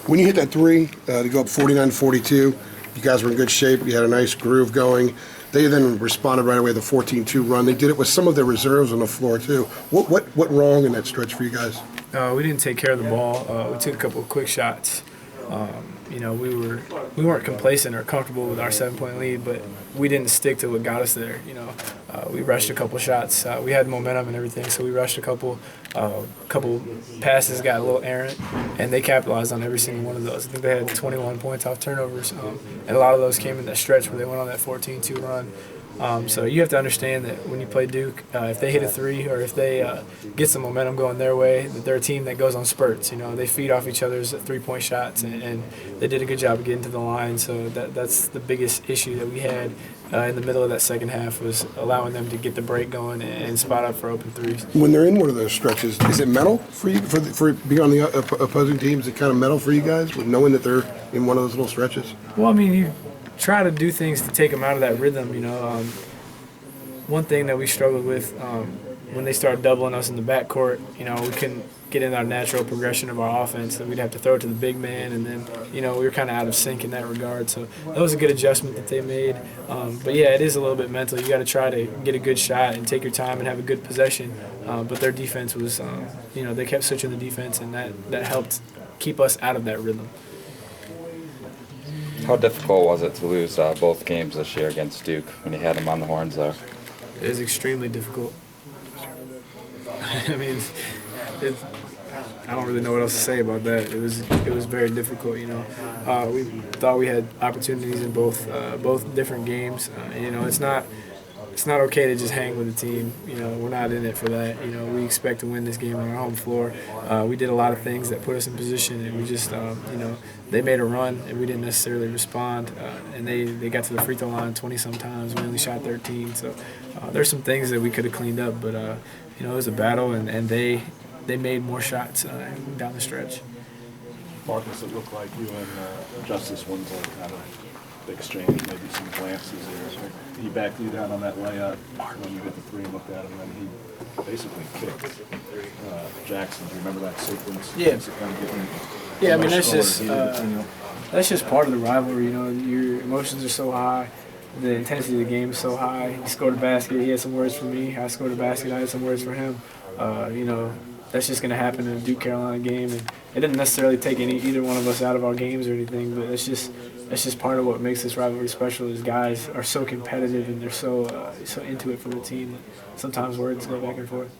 When you hit that three to go up 49-42, you guys were in good shape. You had a nice groove going. They then responded right away with a 14-2 run. They did it with some of their reserves on the floor too. What went wrong in that stretch for you guys? We didn't take care of the ball. We took a couple of quick shots. We weren't complacent or comfortable with our 7-point lead, but we didn't stick to what got us there. We rushed a couple shots. We had momentum and everything, so we rushed a couple passes, got a little errant, and they capitalized on every single one of those. I think they had 21 points off turnovers, and a lot of those came in that stretch where they went on that 14-2 run. So you have to understand that when you play Duke, if they hit a three or if they get some momentum going their way, that they're a team that goes on spurts. They feed off each other's 3-point shots, and they did a good job of getting to the line. So that's the biggest issue that we had in the middle of that second half, was allowing them to get the break going and spot up for open threes. When they're in one of those stretches, is it mental for you, for being on the opposing team? Is it kind of mental for you guys, with knowing that they're in one of those little stretches? Well, I mean, you try to do things to take them out of that rhythm. One thing that we struggled with when they started doubling us in the backcourt, we couldn't get in our natural progression of our offense, that we'd have to throw it to the big man, and then we were kind of out of sync in that regard. So that was a good adjustment that they made. But yeah, it is a little bit mental. You got to try to get a good shot and take your time and have a good possession. But their defense was, they kept switching the defense, and that helped keep us out of that rhythm. How difficult was it to lose both games this year against Duke when you had them on the horns there? It was extremely difficult. I mean, I don't really know what else to say about that. It was very difficult. We thought we had opportunities in both different games. It's not okay to just hang with the team. We're not in it for that. We expect to win this game on our home floor. We did a lot of things that put us in position, and we just, they made a run, and we didn't necessarily respond. And they got to the free throw line 20-some times. We only shot 13. So there's some things that we could have cleaned up, but it was a battle, and they made more shots down the stretch. Marcus, it looked like you and Justice Winslow kind of exchange, maybe some glances there. He backed you down on that layup when you hit the three and looked at him, and he basically kicked Jackson. Do you remember that sequence? Yeah. Yeah, I mean, that's just part of the rivalry. Your emotions are so high. The intensity of the game is so high. He scored a basket. He had some words for me. I scored a basket. I had some words for him. That's just going to happen in a Duke-Carolina game, and it didn't necessarily take either one of us out of our games or anything, but that's just part of what makes this rivalry special. Is guys are so competitive and they're so into it for the team that sometimes words go back and forth.